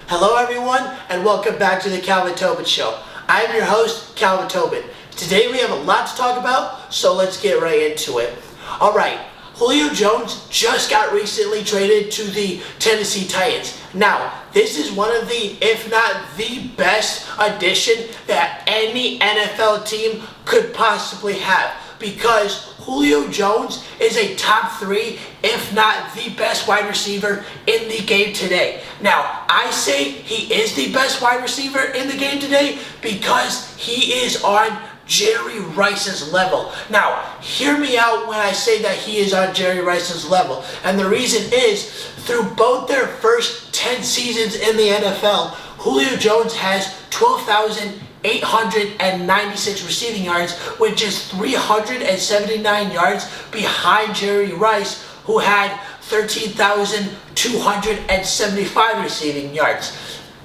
Hello everyone, and welcome back to the Calvin Tobin Show. I am your host, Calvin Tobin. Today we have a lot to talk about, so let's get right into it. Alright, Julio Jones just got recently traded to the Tennessee Titans. Now, this is one of the, if not the best addition that any NFL team could possibly have, because Julio Jones is a top 3, if not the best wide receiver in the game today. Now, I say he is the best wide receiver in the game today because he is on Jerry Rice's level. Now, hear me out when I say that he is on Jerry Rice's level. And the reason is, through both their first 10 seasons in the NFL, Julio Jones has 12,896 receiving yards, which is 379 yards behind Jerry Rice, who had 13,275 receiving yards.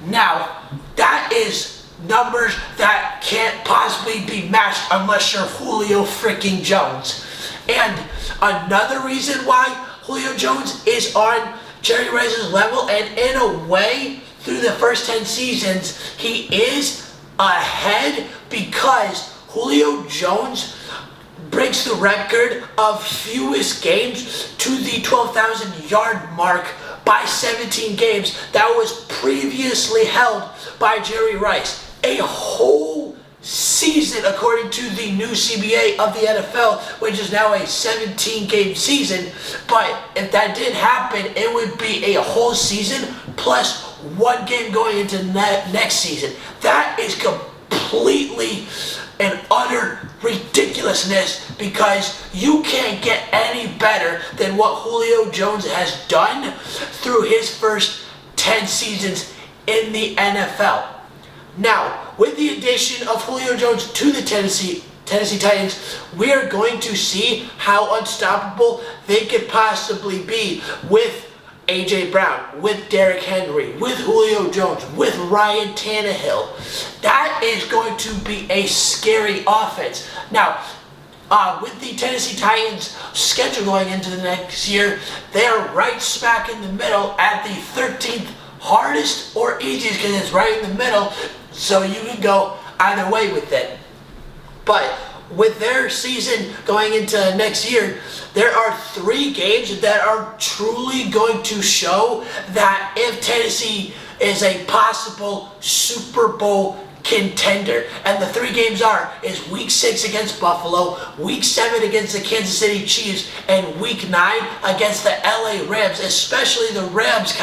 Now, that is numbers that can't possibly be matched unless you're Julio freaking Jones. And another reason why Julio Jones is on Jerry Rice's level, and in a way, through the first 10 seasons, he is ahead because Julio Jones breaks the record of fewest games to the 12,000 yard mark by 17 games that was previously held by Jerry Rice. A whole season, according to the new CBA of the NFL, which is now a 17-game season. But if that did happen, it would be a whole season plus one game going into next season. That is completely and utter ridiculousness, because you can't get any better than what Julio Jones has done through his first 10 seasons in the NFL. Now, with the addition of Julio Jones to the Tennessee Titans, we are going to see how unstoppable they could possibly be with A.J. Brown, with Derrick Henry, with Julio Jones, with Ryan Tannehill. That is going to be a scary offense. Now, with the Tennessee Titans schedule going into the next year, they are right smack in the middle at the 13th hardest or easiest, because it's right in the middle, so you can go either way with it. But with their season going into next year, there are 3 games that are truly going to show that if Tennessee is a possible Super Bowl contender. And the 3 games is Week 6 against Buffalo, Week 7 against the Kansas City Chiefs, and Week 9 against the LA Rams, especially the Rams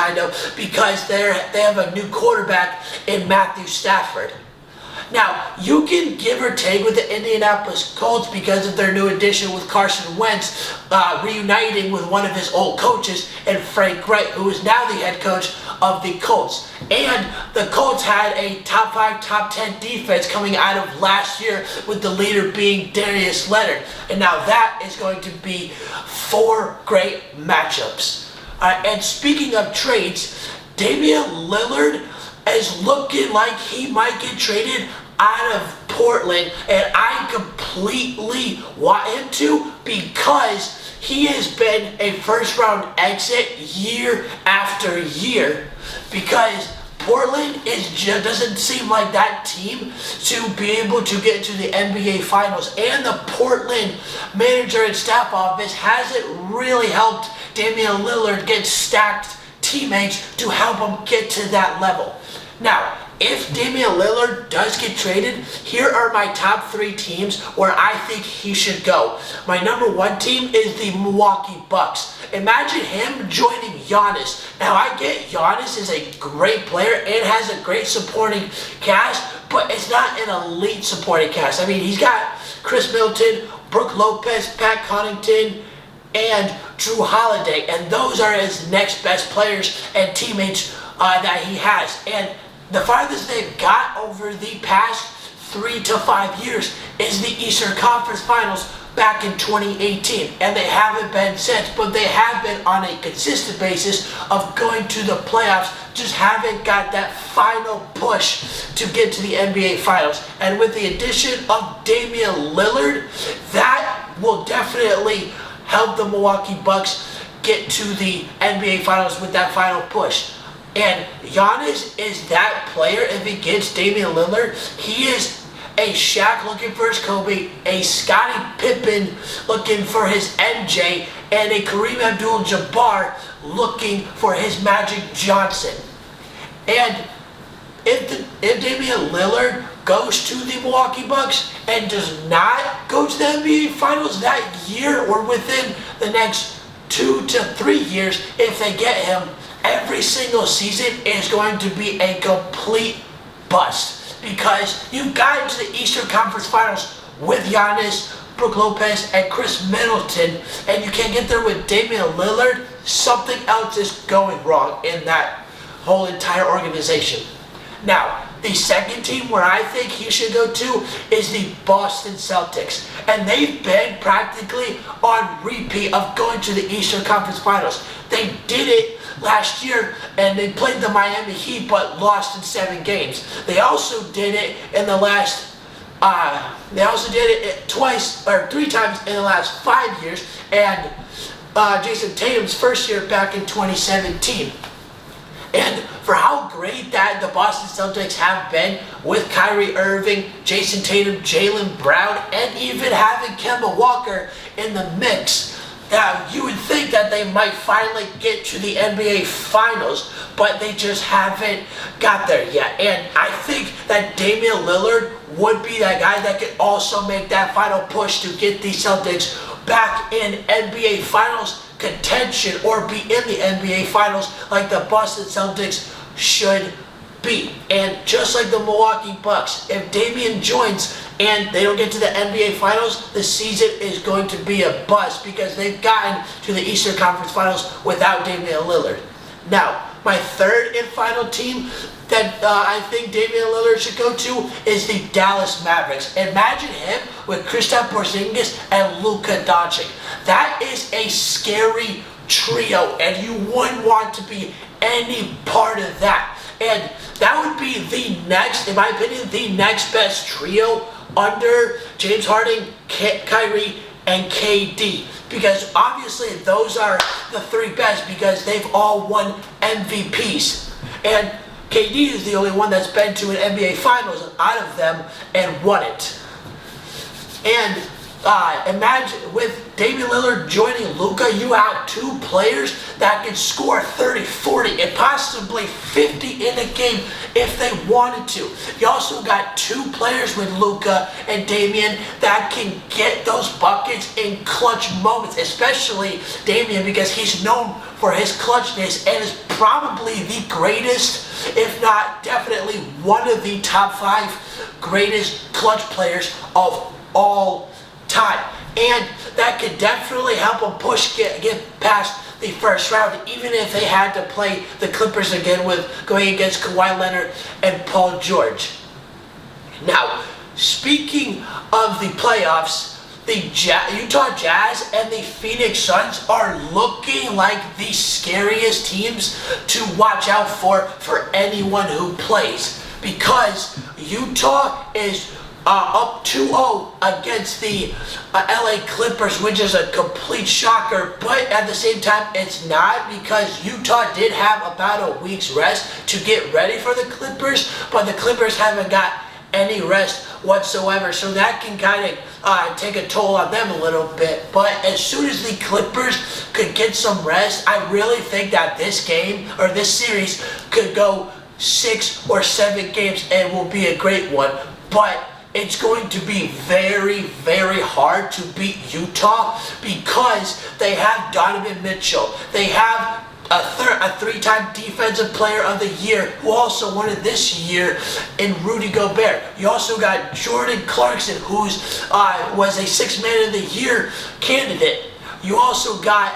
because they have a new quarterback in Matthew Stafford. Now, you can give or take with the Indianapolis Colts because of their new addition with Carson Wentz reuniting with one of his old coaches, and Frank Reich, who is now the head coach of the Colts. And the Colts had a top 5, top 10 defense coming out of last year, with the leader being Darius Leonard. And now that is going to be 4 great matchups. And speaking of trades, Damian Lillard is looking like he might get traded out of Portland, and I completely want him to, because he has been a first-round exit year after year, because Portland doesn't seem like that team to be able to get to the NBA Finals, and the Portland manager and staff office hasn't really helped Damian Lillard get stacked teammates to help him get to that level. Now, if Damian Lillard does get traded, here are my top 3 teams where I think he should go. My number 1 team is the Milwaukee Bucks. Imagine him joining Giannis. Now, I get Giannis is a great player and has a great supporting cast, but it's not an elite supporting cast. I mean, he's got Chris Middleton, Brook Lopez, Pat Connaughton, and Drew Holiday, and those are his next best players and teammates that he has. And the farthest they've got over the past 3 to 5 years is the Eastern Conference Finals back in 2018, and they haven't been since, but they have been on a consistent basis of going to the playoffs, just haven't got that final push to get to the NBA Finals. And with the addition of Damian Lillard, that will definitely help the Milwaukee Bucks get to the NBA Finals with that final push. And Giannis is that player. If he gets Damian Lillard, he is a Shaq looking for his Kobe, a Scottie Pippen looking for his MJ, and a Kareem Abdul-Jabbar looking for his Magic Johnson. And if Damian Lillard goes to the Milwaukee Bucks and does not go to the NBA Finals that year or within the next 2 to 3 years, if they get him, every single season is going to be a complete bust. Because you got into the Eastern Conference Finals with Giannis, Brook Lopez, and Chris Middleton, and you can't get there with Damian Lillard, something else is going wrong in that whole entire organization. Now, the second team where I think he should go to is the Boston Celtics. And they've been practically on repeat of going to the Eastern Conference Finals. They did it last year and they played the Miami Heat but lost in 7 games. They also did it in the last they also did it twice or 3 times in the last 5 years, and Jason Tatum's first year back in 2017. And for how great that the Boston Celtics have been with Kyrie Irving, Jason Tatum, Jaylen Brown, and even having Kemba Walker in the mix, that you would think that they might finally get to the NBA Finals, but they just haven't got there yet. And I think that Damian Lillard would be that guy that could also make that final push to get the Celtics back in NBA Finals contention or be in the NBA Finals like the Boston Celtics should be. And just like the Milwaukee Bucks, if Damian joins and they don't get to the NBA Finals, the season is going to be a bust because they've gotten to the Eastern Conference Finals without Damian Lillard. Now, my third and final team that I think Damian Lillard should go to is the Dallas Mavericks. Imagine him with Kristaps Porzingis and Luka Doncic. That is a scary trio, and you wouldn't want to be any part of that. And that would be the next, in my opinion, the next best trio under James Harden, Kyrie, and KD. Because obviously those are the 3 best because they've all won MVPs. And KD is the only one that's been to an NBA Finals out of them and won it. And imagine with Damian Lillard joining Luka, you have 2 players that can score 30, 40, and possibly 50 in a game if they wanted to. You also got 2 players with Luka and Damian that can get those buckets in clutch moments, especially Damian because he's known for his clutchness and is probably the greatest, if not definitely one of the top 5 greatest clutch players of all time. And that could definitely help them get past the first round, even if they had to play the Clippers again with going against Kawhi Leonard and Paul George. Now, speaking of the playoffs, the Utah Jazz and the Phoenix Suns are looking like the scariest teams to watch out for anyone who plays, because Utah is up 2-0 against the LA Clippers, which is a complete shocker, but at the same time it's not, because Utah did have about a week's rest to get ready for the Clippers, but the Clippers haven't got any rest whatsoever, so that can kind of take a toll on them a little bit. But as soon as the Clippers could get some rest, I really think that this game or this series could go 6 or 7 games and will be a great one. But it's going to be very, very hard to beat Utah because they have Donovan Mitchell. They have a 3-time Defensive Player of the Year who also won it this year in Rudy Gobert. You also got Jordan Clarkson, who was a 6th Man of the Year candidate. You also got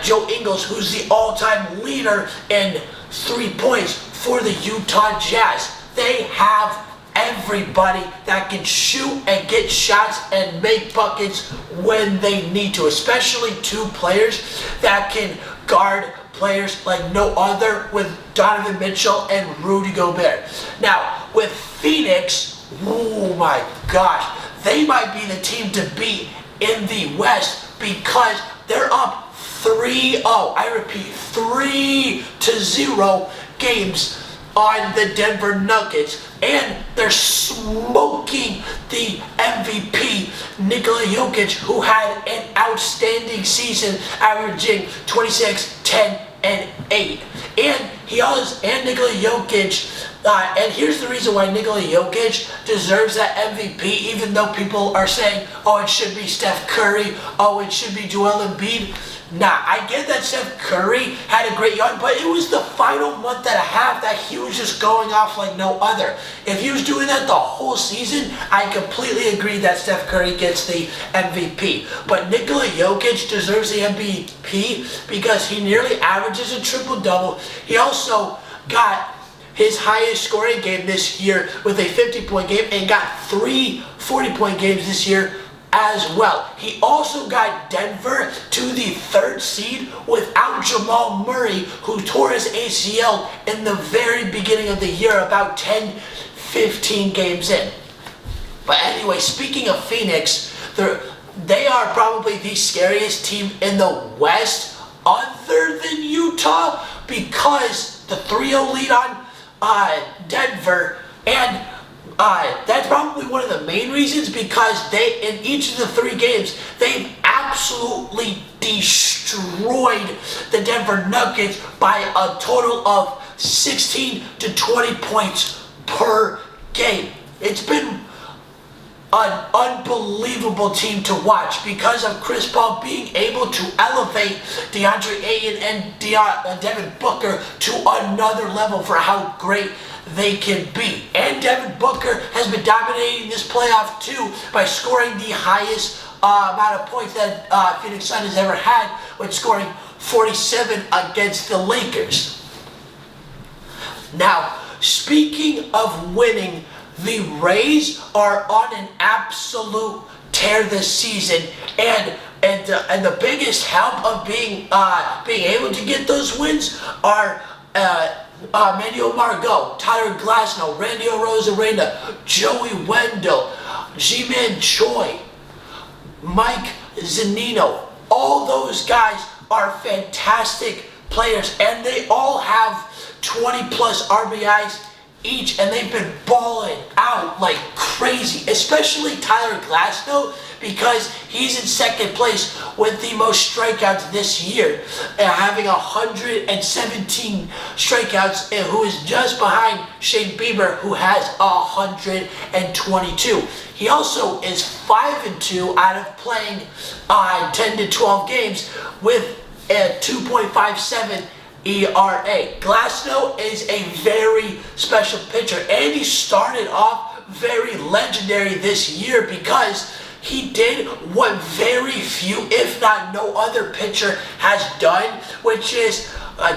Joe Ingles, who's the all-time leader in 3 points for the Utah Jazz. They have everybody that can shoot and get shots and make buckets when they need to, especially 2 players that can guard players like no other with Donovan Mitchell and Rudy Gobert. Now, with Phoenix, oh my gosh, they might be the team to beat in the West because they're up 3-0. I repeat, 3-0 games on the Denver Nuggets, and they're smoking the MVP, Nikola Jokic, who had an outstanding season, averaging 26, 10, and 8. And Nikola Jokic, and here's the reason why Nikola Jokic deserves that MVP, even though people are saying, oh, it should be Steph Curry, oh, it should be Joel Embiid. Nah, I get that Steph Curry had a great run, but it was the final month and a half that he was just going off like no other. If he was doing that the whole season, I completely agree that Steph Curry gets the MVP. But Nikola Jokic deserves the MVP because he nearly averages a triple-double. He also got his highest scoring game this year with a 50-point game and got 3 40-point games this year as well. He also got Denver to the 3rd seed without Jamal Murray, who tore his ACL in the very beginning of the year, about 10-15 games in. But anyway, speaking of Phoenix, they are probably the scariest team in the West other than Utah, because the 3-0 lead on Denver, and that's probably one of the main reasons, because they, in each of the 3 games, they've absolutely destroyed the Denver Nuggets by a total of 16 to 20 points per game. It's been an unbelievable team to watch because of Chris Paul being able to elevate DeAndre Ayton and Devin Booker to another level for how great they can be. And Devin Booker has been dominating this playoff too by scoring the highest amount of points that Phoenix Sun has ever had, when scoring 47 against the Lakers. Now, speaking of winning, the Rays are on an absolute tear this season, and the biggest help of being able to get those wins are Manuel Margot, Tyler Glasnow, Randy Arozarena, Joey Wendell, G-Man Choi, Mike Zunino. All those guys are fantastic players, and they all have 20 plus RBIs each, and they've been balling out like crazy, especially Tyler Glasnow, because he's in 2nd place with the most strikeouts this year, having 117 strikeouts, and who is just behind Shane Bieber, who has 122. He also is 5-2 out of playing 10 to 12 games with a 2.57 ERA. Glasnow is a very special pitcher, and he started off very legendary this year because he did what very few, if not no other pitcher has done, which is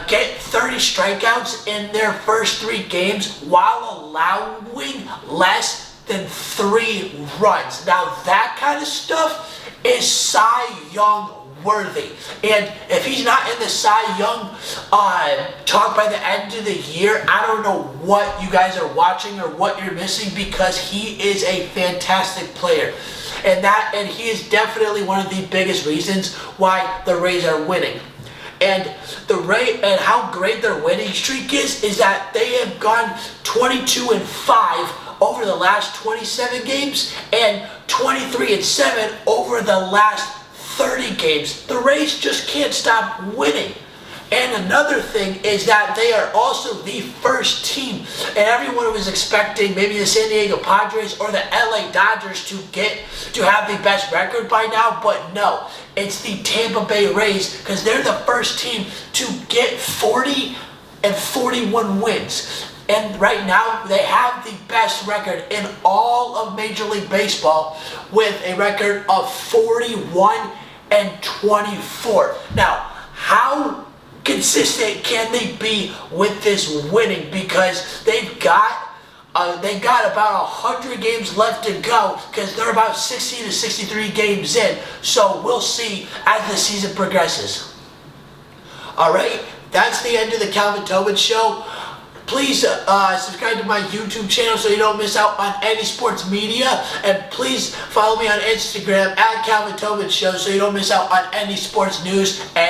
get 30 strikeouts in their first 3 games while allowing less than 3 runs. Now that kind of stuff is Cy Young worthy, and if he's not in the Cy Young talk by the end of the year, I don't know what you guys are watching or what you're missing, because he is a fantastic player, and he is definitely one of the biggest reasons why the Rays are winning. And how great their winning streak is that they have gone 22-5 over the last 27 games and 23-7 over the last 30 games. The Rays just can't stop winning. And another thing is that they are also the first team, and everyone was expecting maybe the San Diego Padres or the LA Dodgers to have the best record by now, but no, it's the Tampa Bay Rays, because they're the first team to get 40 and 41 wins. And right now, they have the best record in all of Major League Baseball with a record of 41-24. Now, how consistent can they be with this winning? Because they've got about 100 games left to go, because they're about 60 to 63 games in. So we'll see as the season progresses. All right, that's the end of the Calvin Tobin Show. Please subscribe to my YouTube channel so you don't miss out on any sports media. And please follow me on Instagram at Calvin Tobin Show so you don't miss out on any sports news and